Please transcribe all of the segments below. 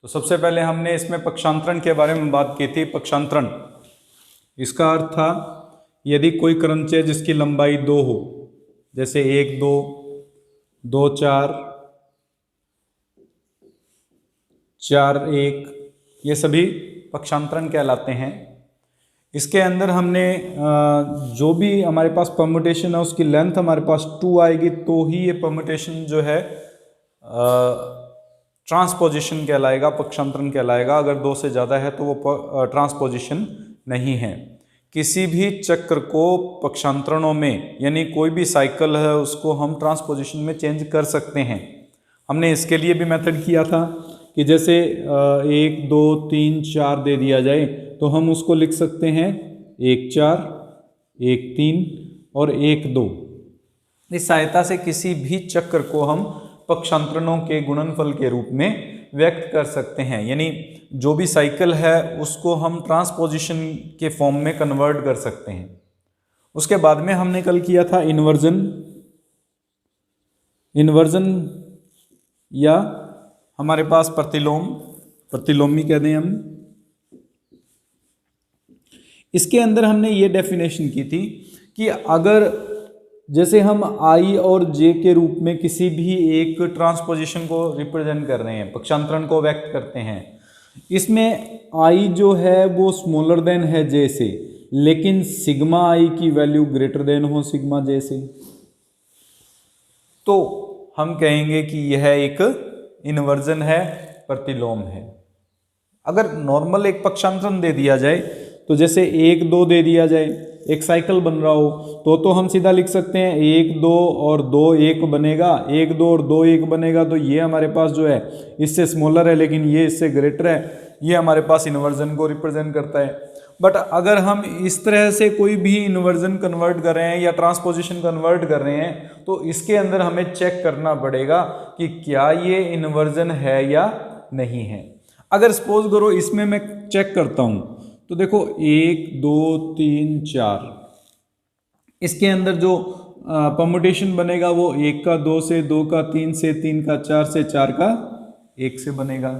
तो सबसे पहले हमने इसमें पक्षांतरण के बारे में बात की थी। पक्षांतरण इसका अर्थ था यदि कोई क्रमचय जिसकी लंबाई 2 हो, जैसे 1 2 2 4 4 1, ये सभी पक्षांतरण कहलाते हैं। इसके अंदर हमने जो भी हमारे पास परम्यूटेशन है उसकी लेंथ हमारे पास 2 आएगी तो ही ये परम्यूटेशन जो है ट्रांसपोजिशन कहलाएगा, पक्षांतरण कहलाएगा। अगर 2 से ज़्यादा है तो वो ट्रांसपोजिशन नहीं है। किसी भी चक्र को पक्षांतरणों में, यानी कोई भी साइकिल है उसको हम ट्रांसपोजिशन में चेंज कर सकते हैं। हमने इसके लिए भी मेथड किया था कि जैसे 1 2 3 4 दे दिया जाए तो हम उसको लिख सकते हैं 1 4 1 3 और 1 2। इस सहायता से किसी भी चक्र को हम पक्षांतरणों के गुणनफल के रूप में व्यक्त कर सकते हैं। यानी जो भी साइकिल है उसको हम ट्रांसपोजिशन के फॉर्म में कन्वर्ट कर सकते हैं। उसके बाद में हमने कल किया था इन्वर्जन या हमारे पास प्रतिलोमी कह दें हम। इसके अंदर हमने ये डेफिनेशन की थी कि अगर जैसे हम I और J के रूप में किसी भी एक ट्रांसपोजिशन को रिप्रेजेंट कर रहे हैं, पक्षांतरण को व्यक्त करते हैं, इसमें I जो है वो स्मॉलर देन है J से, लेकिन सिग्मा I की वैल्यू ग्रेटर देन हो सिग्मा J से, तो हम कहेंगे कि यह एक इन्वर्जन है, प्रतिलोम है। अगर नॉर्मल एक पक्षांतरण दे दिया जाए तो जैसे 1 2 दे दिया जाए, एक साइकिल बन रहा हो तो हम सीधा लिख सकते हैं 1 2 और 2 1 बनेगा, 1 2 और 2 1 बनेगा। तो ये हमारे पास जो है इससे स्मॉलर है लेकिन ये इससे ग्रेटर है, ये हमारे पास इन्वर्जन को रिप्रेजेंट करता है। बट अगर हम इस तरह से कोई भी इन्वर्जन कन्वर्ट कर रहे हैं या ट्रांसपोजिशन कन्वर्ट कर रहे हैं तो इसके अंदर हमें चेक करना पड़ेगा कि क्या ये इन्वर्जन है या नहीं है। अगर सपोज करो इसमें मैं चेक करता हूं तो देखो 1 2 3 4, इसके अंदर जो परम्यूटेशन बनेगा वो 1 का 2 से, 2 का 3 से, 3 का 4 से, 4 का 1 से बनेगा।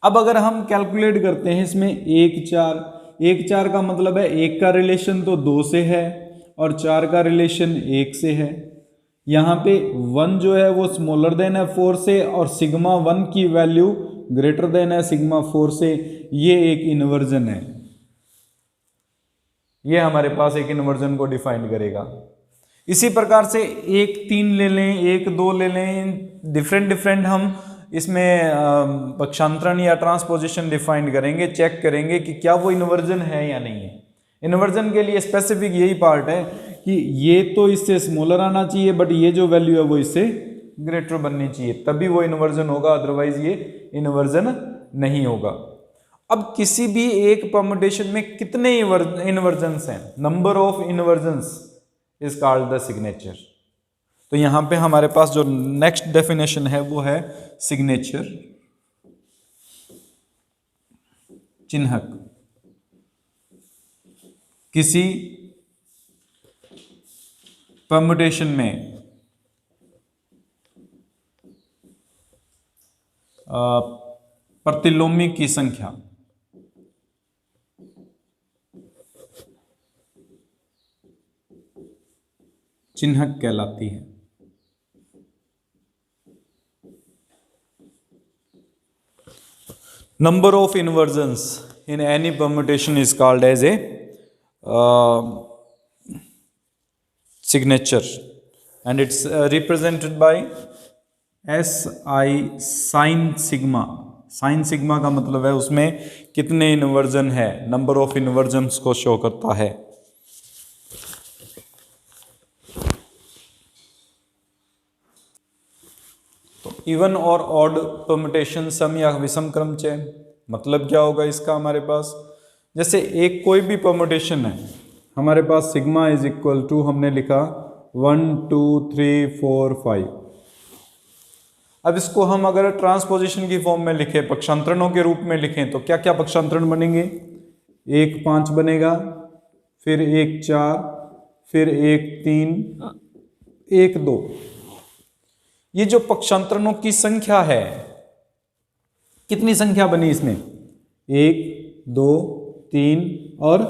अब अगर हम कैलकुलेट करते हैं इसमें 1 4 का मतलब है 1 का रिलेशन तो 2 से है और 4 का रिलेशन 1 से है। यहाँ पे 1 जो है वो स्मॉलर देन है 4 से और सिग्मा 1 की वैल्यू ग्रेटर देन है सिग्मा 4 से, ये एक इन्वर्जन है। ये हमारे पास एक इन्वर्जन को डिफाइन करेगा। इसी प्रकार से 1 3 ले लें, 1 2 ले लें, डिफरेंट हम इसमें पक्षांतरण या ट्रांसपोजिशन डिफाइन करेंगे, चेक करेंगे कि क्या वो इन्वर्जन है या नहीं है। इन्वर्जन के लिए स्पेसिफिक यही पार्ट है कि ये तो इससे स्मॉलर आना चाहिए बट ये जो वैल्यू है वो इससे ग्रेटर बननी चाहिए, तभी वो इन्वर्जन होगा, अदरवाइज ये इन्वर्जन नहीं होगा। अब किसी भी एक परम्यूटेशन में कितने इन्वर्जन्स हैं, number of इन्वर्जन्स is called the signature. तो यहां पे हमारे पास जो नेक्स्ट डेफिनेशन है वो है सिग्नेचर, चिन्हक। किसी परम्यूटेशन में प्रतिलोमी की संख्या चिन्हक कहलाती है। Number of inversions in any permutation is called as a signature and it's represented by SI sin sigma। Sine sigma का मतलब है उसमें कितने इन्वर्जन है, नंबर ऑफ इन्वर्जन्स को शो करता है। तो इवन और ऑड परम्यूटेशन, सम या विषम क्रमचय, मतलब क्या होगा इसका हमारे पास, जैसे एक कोई भी परम्यूटेशन है हमारे पास सिग्मा इज इक्वल टू हमने लिखा 1 2 3 4 5। अब इसको हम अगर ट्रांसपोजिशन की फॉर्म में लिखें, पक्षांतरणों के रूप में लिखें तो क्या क्या पक्षांतरण बनेंगे, 1 5 बनेगा, फिर 1 4, फिर 1 3, 1 2। ये जो पक्षांतरणों की संख्या है कितनी संख्या बनी इसमें? 1 2 3 और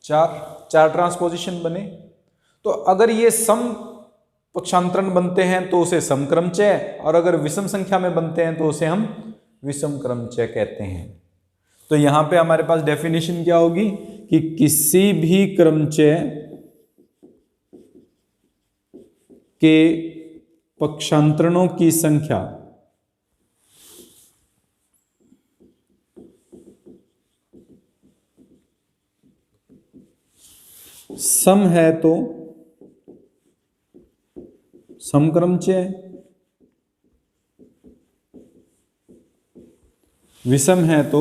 4 ट्रांसपोजिशन बने। तो अगर ये सम पक्षांतरण बनते हैं तो उसे समक्रमचय, और अगर विषम संख्या में बनते हैं तो उसे हम विषम क्रमचय कहते हैं। तो यहां पे हमारे पास डेफिनेशन क्या होगी कि किसी भी क्रमचय के पक्षांतरणों की संख्या सम है तो समक्रमचय, विषम है तो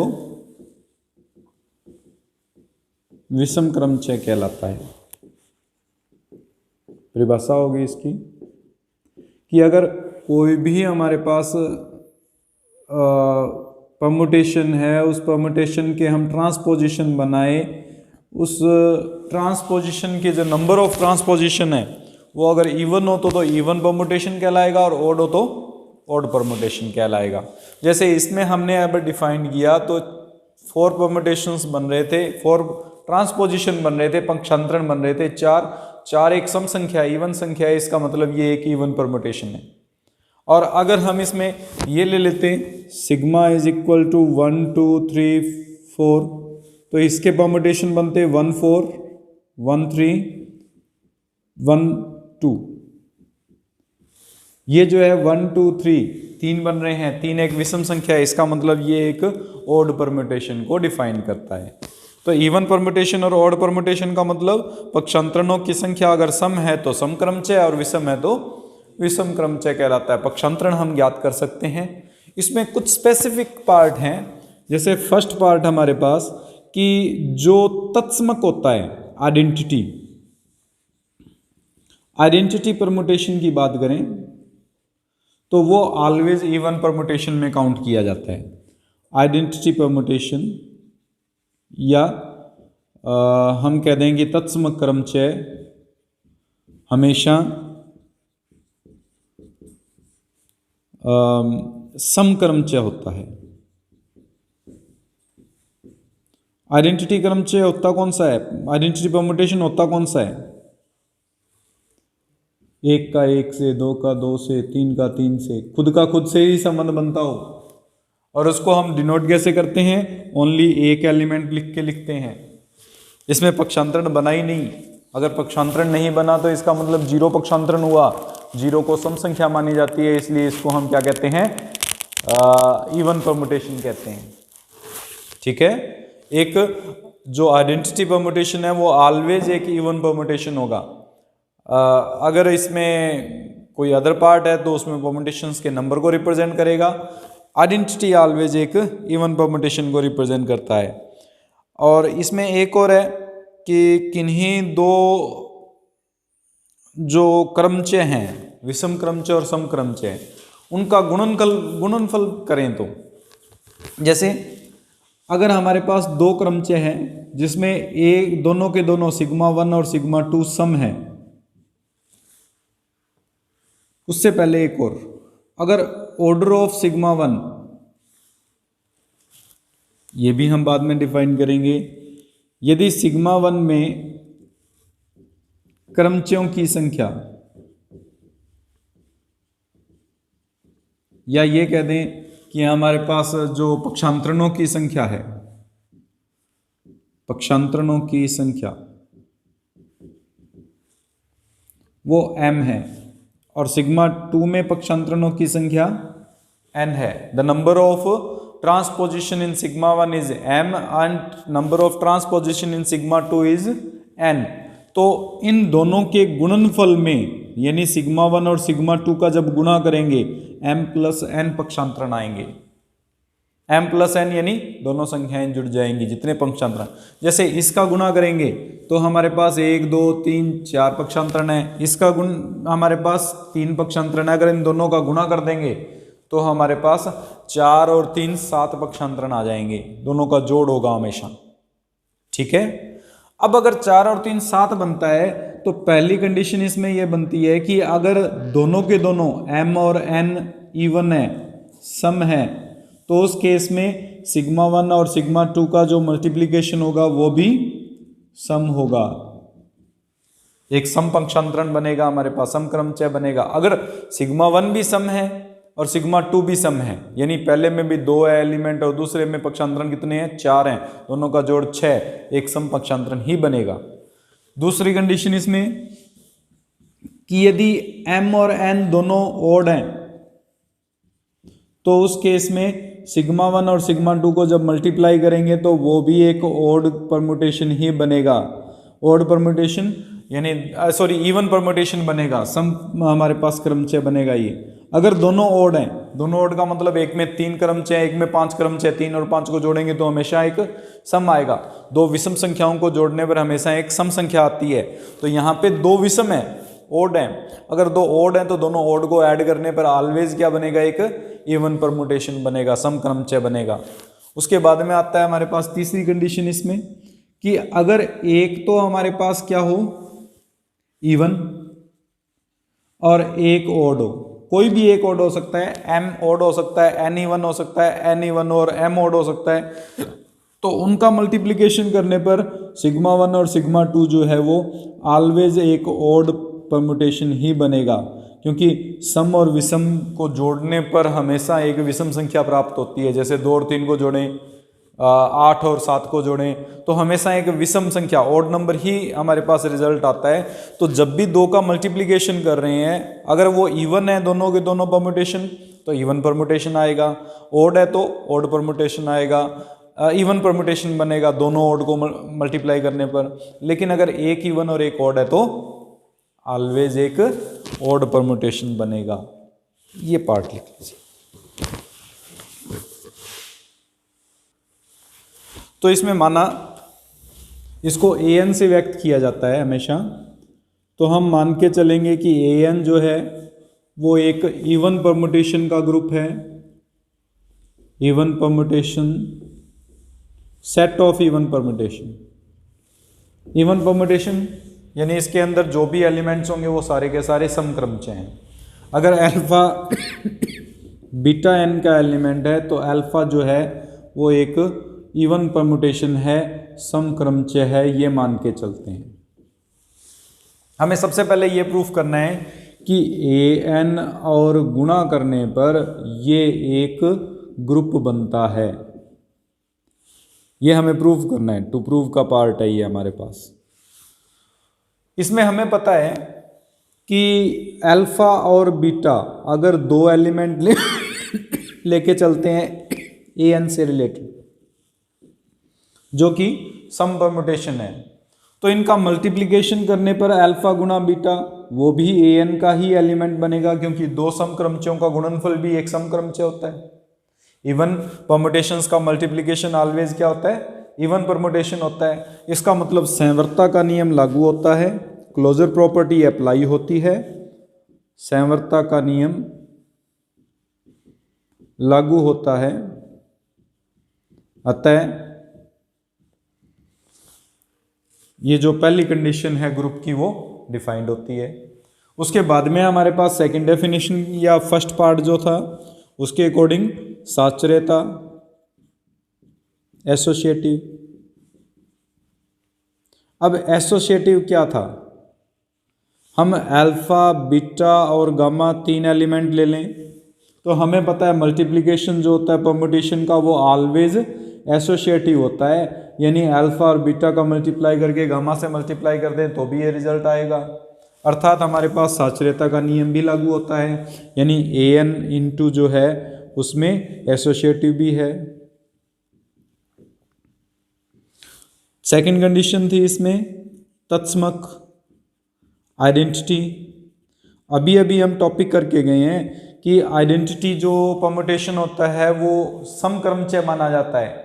विषम क्रमचय कहलाता है। परिभाषा होगी इसकी कि अगर कोई भी हमारे पास परमुटेशन है, उस परमुटेशन के हम ट्रांसपोजिशन बनाए, उस ट्रांसपोजिशन के जो नंबर ऑफ ट्रांसपोजिशन है वो अगर इवन हो तो इवन परमुटेशन कहलाएगा, और ओड हो तो ओड परमुटेशन कहलाएगा। जैसे इसमें हमने अब डिफाइन किया तो 4 परमुटेशंस बन रहे थे, 4 ट्रांसपोजिशन बन रहे थे, पक्षांतरण बन रहे थे 4 एक सम संख्या इवन संख्या है, इसका मतलब ये एक इवन परमुटेशन है। और अगर हम इसमें ये ले लेते सिग्मा इज इक्वल टू 1 2 3 4, तो इसके परमुटेशन बनते 1 4 1 3 1 2। ये जो है 1 2 3 3 बन रहे हैं, 3 एक विषम संख्या है, इसका मतलब ये एक ओड परम्यूटेशन को डिफाइन करता है। तो इवन परम्यूटेशन और ओड परम्यूटेशन का मतलब पक्षांतरणों की संख्या अगर सम है तो समक्रमचय और विषम है तो विषम क्रमचय कहलाता है। पक्षांतरण हम ज्ञात कर सकते हैं। इसमें कुछ स्पेसिफिक पार्ट हैं, जैसे फर्स्ट पार्ट हमारे पास कि जो तत्समक होता है आइडेंटिटी परम्यूटेशन की बात करें तो वो ऑलवेज इवन परम्यूटेशन में काउंट किया जाता है। आइडेंटिटी परम्यूटेशन या हम कह दें कि तत्समक क्रमचय हमेशा समक्रमचय होता है। आइडेंटिटी क्रमचय होता कौन सा है, आइडेंटिटी परम्यूटेशन होता कौन सा है? 1 का 1 से, 2 का 2 से, 3 का 3 से, खुद का खुद से ही संबंध बनता हो। और उसको हम डिनोट कैसे करते हैं? ओनली एक एलिमेंट लिख के लिखते हैं। इसमें पक्षांतरण बना ही नहीं। अगर पक्षांतरण नहीं बना तो इसका मतलब जीरो पक्षांतरण हुआ। जीरो को सम संख्या मानी जाती है, इसलिए इसको हम क्या कहते हैं? इवन परम्यूटेशन कहते हैं। ठीक है। एक जो आइडेंटिटी परम्यूटेशन है वो ऑलवेज एक इवन परम्यूटेशन होगा। अगर इसमें कोई अदर पार्ट है तो उसमें परम्यूटेशंस के नंबर को रिप्रेजेंट करेगा। आइडेंटिटी ऑलवेज एक इवन परम्यूटेशन को रिप्रेजेंट करता है। और इसमें एक और है कि किन्हीं दो जो क्रमचय हैं, विषम क्रमचय और सम क्रमचय, उनका गुणनफल करें तो जैसे अगर हमारे पास 2 क्रमचय हैं जिसमें एक दोनों के दोनों सिग्मा 1 और सिग्मा 2 सम है, उससे पहले एक और, अगर ऑर्डर ऑफ सिग्मा 1, ये भी हम बाद में डिफाइन करेंगे, यदि सिग्मा 1 में क्रमचयों की संख्या, या ये कह दें कि हमारे पास जो पक्षांतरणों की संख्या है, पक्षांतरणों की संख्या वो m है और सिग्मा 2 में पक्षांतरणों की संख्या n है। The number of transposition in sigma 1 is m and number of transposition in sigma 2 is n। तो इन दोनों के गुणनफल में यानी सिग्मा 1 और सिग्मा 2 का जब गुणा करेंगे m प्लस n पक्षांतरण आएंगे। m प्लस n यानी दोनों संख्याएं जुड़ जाएंगी जितने पक्षांतरण। जैसे इसका गुणा करेंगे तो हमारे पास 1 2 3 4 पक्षांतरण है, इसका गुण हमारे पास 3 पक्षांतरण है। अगर इन दोनों का गुणा कर देंगे तो हमारे पास 4 और 3 7 पक्षांतरण आ जाएंगे। दोनों का जोड़ होगा हमेशा। ठीक है। अब अगर 4 और 3 7 बनता है तो पहली कंडीशन इसमें यह बनती है कि अगर दोनों के दोनों m और n इवन है, सम है, तो उस केस में सिग्मा 1 और सिग्मा 2 का जो मल्टीप्लिकेशन होगा वो भी सम होगा, एक सम पक्षांतरण बनेगा हमारे पास, सम क्रमचय बनेगा। अगर सिग्मा 1 भी सम है और सिग्मा 2 भी सम है, यानी पहले में भी 2 है एलिमेंट और दूसरे में पक्षांतरण कितने हैं, 4 हैं, दोनों का जोड़ 6, एक सम पक्षांतरण ही बनेगा। दूसरी कंडीशन इसमें कि यदि m और n दोनों ओड हैं तो उस केस में सिग्मा 1 और सिग्मा 2 को जब मल्टीप्लाई करेंगे तो वो भी एक ओड परमुटेशन ही बनेगा। ओड परमुटेशन यानी सॉरी इवन परमुटेशन बनेगा, सम हमारे पास क्रमचय बनेगा ये। अगर दोनों ओड हैं, दोनों ओड का मतलब एक में 3 क्रमचय, एक में 5 क्रमचय, 3 और 5 को जोड़ेंगे तो हमेशा एक सम आएगा। दो विषम संख्याओं को जोड़ने पर हमेशा एक सम संख्या आती है। तो यहाँ पे दो विषम है, ओड है, अगर दो ओड हैं तो दोनों ओड को ऐड करने पर ऑलवेज क्या बनेगा, एक इवन परमुटेशन बनेगा, सम क्रमचय बनेगा। उसके बाद में आता है हमारे पास तीसरी कंडीशन इसमें कि अगर एक तो हमारे पास क्या हो, इवन, और एक ओड हो, कोई भी एक ओड हो सकता है, m ओड हो सकता है, n इवन हो सकता है, n इवन और m ओड हो सकता है, तो उनका मल्टीप्लिकेशन करने पर सिग्मा 1 और सिग्मा 2 जो है वो ऑलवेज एक ओड परमुटेशन ही बनेगा, क्योंकि सम और विषम को जोड़ने पर हमेशा एक विषम संख्या प्राप्त होती है। जैसे 2 और 3 को जोड़ें, 8 और 7 को जोड़ें तो हमेशा एक विषम संख्या ओड नंबर ही हमारे पास रिजल्ट आता है। तो जब भी दो का मल्टीप्लिकेशन कर रहे हैं, अगर वो इवन है दोनों के दोनों परमुटेशन तो इवन परमुटेशन आएगा, ओड है तो ओड परमुटेशन आएगा, इवन परमुटेशन बनेगा दोनों ओड को मल्टीप्लाई करने पर। लेकिन अगर एक इवन और एक ओड है तो ऑलवेज एक ओड परमुटेशन बनेगा। ये पार्ट लिख लीजिए। तो इसमें माना इसको an से व्यक्त किया जाता है हमेशा, तो हम मान के चलेंगे कि an जो है वो एक इवन परमुटेशन का ग्रुप है, even permutation, set of even permutation. Even permutation यानी इसके अंदर जो भी एलिमेंट्स होंगे वो सारे के सारे समक्रमचय हैं। अगर अल्फा बीटा n का एलिमेंट है तो अल्फा जो है वो एक इवन परमुटेशन है, समक्रमचय है, ये मान के चलते हैं। हमें सबसे पहले ये प्रूफ करना है कि an और गुणा करने पर ये एक ग्रुप बनता है, ये हमें प्रूफ करना है। टू प्रूव का पार्ट है ये हमारे पास। इसमें हमें पता है कि अल्फा और बीटा अगर दो एलिमेंट लेके चलते हैं an से रिलेटेड जो कि सम परमुटेशन है, तो इनका मल्टीप्लिकेशन करने पर अल्फा गुणा बीटा वो भी an का ही एलिमेंट बनेगा, क्योंकि दो समक्रमचयों का गुणनफल भी एक समक्रमचय होता है। इवन परमुटेशंस का मल्टीप्लिकेशन ऑलवेज क्या होता है, इवन परमुटेशन होता है। इसका मतलब संवरता का नियम लागू होता है, क्लोजर प्रॉपर्टी अप्लाई होती है, संवरता का नियम लागू होता है, अतः ये जो पहली कंडीशन है ग्रुप की वो डिफाइंड होती है। उसके बाद में हमारे पास सेकंड डेफिनेशन या फर्स्ट पार्ट जो था उसके अकॉर्डिंग साचर्यता, एसोसिएटिव। अब एसोसिएटिव क्या था, हम अल्फा बीटा और गामा तीन एलिमेंट ले लें तो हमें पता है मल्टीप्लिकेशन जो होता है परमुटेशन का वो ऑलवेज एसोसिएटिव होता है, यानी अल्फा और बीटा का मल्टीप्लाई करके गामा से मल्टीप्लाई कर दें तो भी ये रिजल्ट आएगा। अर्थात हमारे पास साचर्यता का नियम भी लागू होता है, यानी an इंटू जो है उसमें एसोसिएटिव भी है। सेकंड कंडीशन थी इसमें तत्समक, आइडेंटिटी। अभी अभी हम टॉपिक करके गए हैं कि आइडेंटिटी जो परमुटेशन होता है वो समक्रमचय माना जाता है।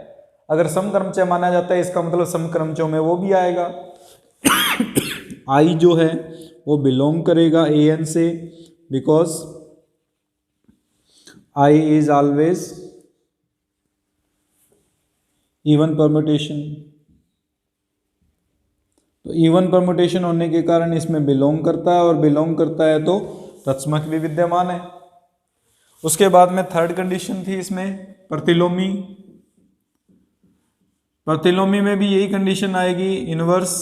अगर समक्रमचय माना जाता है इसका मतलब समक्रमचयों में वो भी आएगा। आई जो है वो बिलोंग करेगा an से, because I is always even permutation. तो इवन परमुटेशन होने के कारण इसमें बिलोंग करता है, और बिलोंग करता है तो तत्समक भी विद्यमान है। उसके बाद में थर्ड कंडीशन थी इसमें प्रतिलोमी। प्रतिलोमी में भी यही कंडीशन आएगी इनवर्स,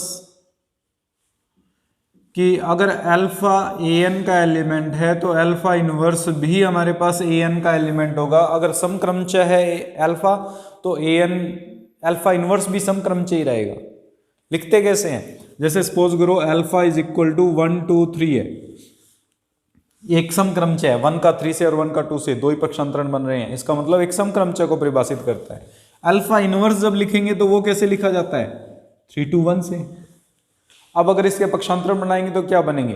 कि अगर अल्फा ए एन का एलिमेंट है तो अल्फा इनवर्स भी हमारे पास ए एन का एलिमेंट होगा। अगर समक्रमचय है अल्फा तो ए एन अल्फा इनवर्स भी समक्रमचय ही रहेगा। लिखते कैसे हैं, जैसे सपोज करो अल्फा इज इक्वल टू 1 2 3 है, एक समक्रमचय है, 1 का 3 से और 1 का 2 से, दो ही पक्षांतरण बन रहे हैं, इसका मतलब एक समक्रमचय को परिभाषित करता है। अल्फा इनवर्स जब लिखेंगे तो वो कैसे लिखा जाता है, 3 2 1 से। अब अगर इसके पक्षांतरण बनाएंगे तो क्या बनेंगे,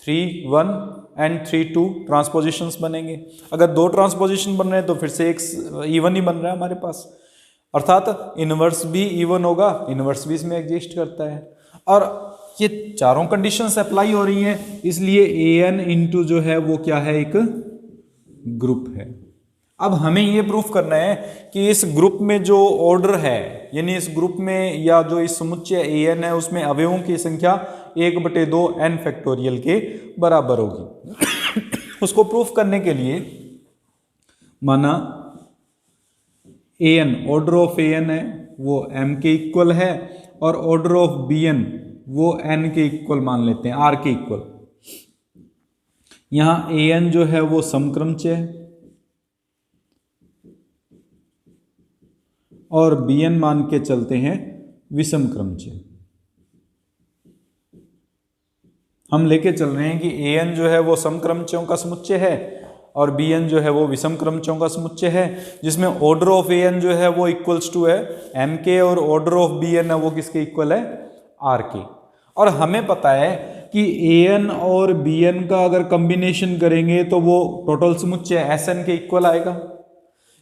3 1 एंड 3 2 ट्रांसपोजिशंस बनेंगे। अगर दो ट्रांसपोजिशन बन रहे हैं तो फिर से एक इवन ही बन रहा है हमारे पास, अर्थात इनवर्स भी इवन होगा, इनवर्स भी इसमें एग्जिस्ट करता है। और ये चारों कंडीशंस अप्लाई हो रही हैं, इसलिए ए एन इंटू जो है वो क्या है, एक ग्रुप है। अब हमें ये प्रूफ करना है कि इस ग्रुप में जो ऑर्डर है, यानी इस ग्रुप में या जो इस समुच्चय ए एन है उसमें अवयवों की संख्या 1/2 n फैक्टोरियल के बराबर होगी। उसको प्रूफ करने के लिए माना A N, order of A N है वो m के इक्वल है, और ऑर्डर ऑफ बी एन वो n के इक्वल मान लेते हैं, r के इक्वल। यहां ए एन जो है वो समक्रमचय है और बी एन मान के चलते हैं विषम क्रमचय। हम लेके चल रहे हैं कि ए एन जो है वो समक्रमचयों का समुच्चय है और बी एन जो है वो विषम क्रमचयों का समुच्चय है, जिसमें ऑर्डर ऑफ ए एन जो है वो इक्वल्स टू है एम के और ऑर्डर ऑफ बी एन है वो किसके इक्वल है, आर के। और हमें पता है कि ए एन और बी एन का अगर कॉम्बिनेशन करेंगे तो वो टोटल समुच्चय एस एन के इक्वल आएगा,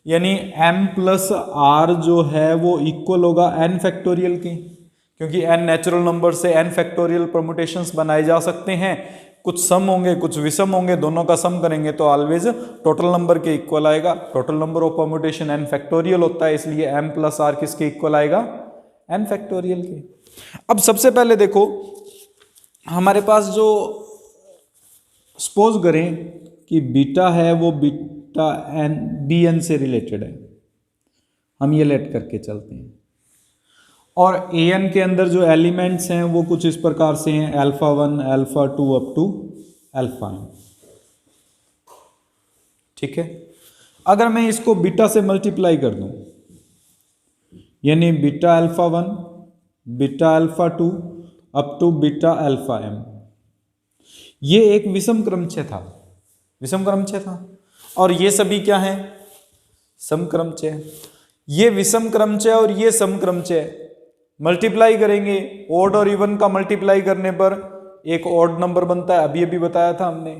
यानी m प्लस आर जो है वो इक्वल होगा n फैक्टोरियल के, क्योंकि n नेचुरल नंबर से n फैक्टोरियल परमुटेशंस बनाए जा सकते हैं। कुछ सम होंगे कुछ विषम होंगे, दोनों का सम करेंगे तो ऑलवेज टोटल नंबर के इक्वल आएगा। Total number of permutation n factorial होता है, इसलिए m प्लस आर किसके इक्वल आएगा, n फैक्टोरियल के। अब सबसे पहले देखो हमारे पास जो सपोज करें कि बीटा है वो बीटा एन बी एन से रिलेटेड है, हम ये लेट करके चलते हैं, और ए एन के अंदर जो एलिमेंट्स हैं वो कुछ इस प्रकार से हैं, alpha 1 alpha 2 up to alpha n। ठीक है, अगर मैं इसको बीटा से मल्टीप्लाई कर दूं, यानी beta alpha 1 beta alpha 2 up to beta alpha m, ये एक विषम क्रमचय था, विषम क्रमचय था, और ये सभी क्या हैं, समक्रमचय। ये विषम क्रमचय और ये समक्रमचय मल्टीप्लाई करेंगे, ओड और इवन का मल्टीप्लाई करने पर एक ओड नंबर बनता है, अभी अभी बताया था हमने।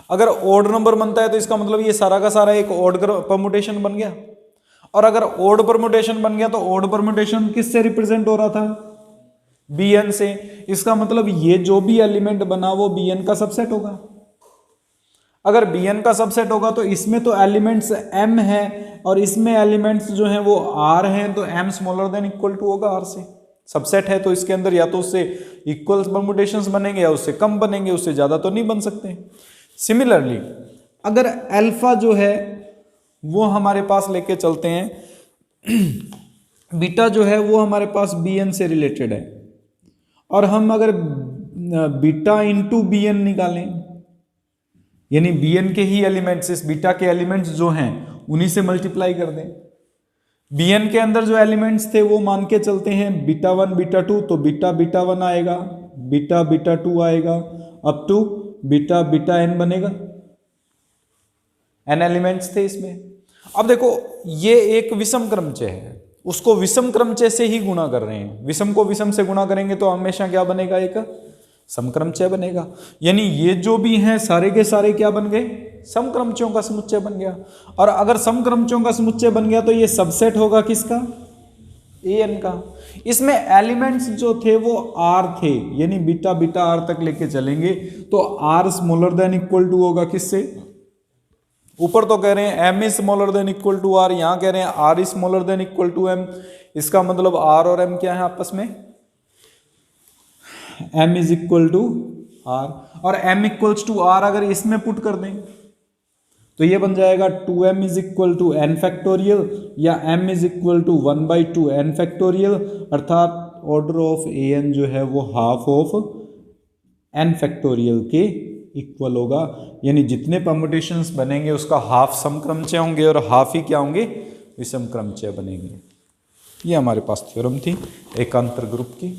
अगर ओड नंबर बनता है तो इसका मतलब ये सारा का सारा एक ओड परमुटेशन बन गया, और अगर ओड परमुटेशन बन गया तो ओड परमुटेशन किससे रिप्रेजेंट हो रहा था, बी एन से। इसका मतलब ये जो भी एलिमेंट बना वो बी एन का सबसेट होगा। अगर बी एन का सबसेट होगा तो इसमें तो एलिमेंट्स m है और इसमें एलिमेंट्स जो हैं वो r हैं, तो m smaller than equal to होगा r से। सबसेट है तो इसके अंदर या तो उससे इक्वल परमुटेशंस बनेंगे या उससे कम बनेंगे, उससे ज्यादा तो नहीं बन सकते। सिमिलरली अगर अल्फा जो है वो हमारे पास लेके चलते हैं, बीटा जो है वो हमारे पास बी एन से रिलेटेड है, और हम अगर बीटा इंटू बी एन निकालें, यानी बी एन के ही एलिमेंट्स इस बीटा के एलिमेंट्स जो हैं उन्हीं से मल्टीप्लाई कर दें। बी एन के अंदर जो एलिमेंट्स थे वो मान के चलते हैं बीटा 1 बीटा 2, तो बीटा बीटा 1 आएगा, बीटा बीटा 2 आएगा, up to beta beta n बनेगा। एन एलिमेंट्स थे इसमें। अब देखो ये एक विषम क्रमचय है, उसको विषम क्रमचय से ही गुणा कर रहे हैं। विषम को विषम से गुणा करेंगे तो हमेशा क्या बनेगा, एक समक्रमचय बनेगा। यानी ये जो भी हैं सारे के सारे क्या बन गए, समक्रमचयों का समुच्चय बन गया। और अगर समक्रमचयों का समुच्चय बन गया तो ये सबसेट होगा किसका, ए एन का। इसमें एलिमेंट्स जो थे वो आर थे, यानी बीटा बीटा आर तक लेके चलेंगे तो r smaller than equal to होगा किससे, ऊपर तो कह रहे हैं m is smaller than equal to r, यहां कह रहे हैं r is smaller than equal to m. इसका मतलब आर और एम क्या है आपस में, m is equal to r, और m इक्वल्स टू आर अगर इसमें पुट कर दें तो ये बन जाएगा 2m is equal to n factorial या m is equal to 1/2 n factorial, अर्थात ऑर्डर ऑफ an जो है वो हाफ ऑफ n फैक्टोरियल के इक्वल होगा, यानी जितने परमुटेशंस बनेंगे उसका हाफ समक्रमचय होंगे और हाफ ही क्या होंगे, विषम क्रमचय बनेंगे। ये हमारे पास थ्योरम थी एकांतर ग्रुप की।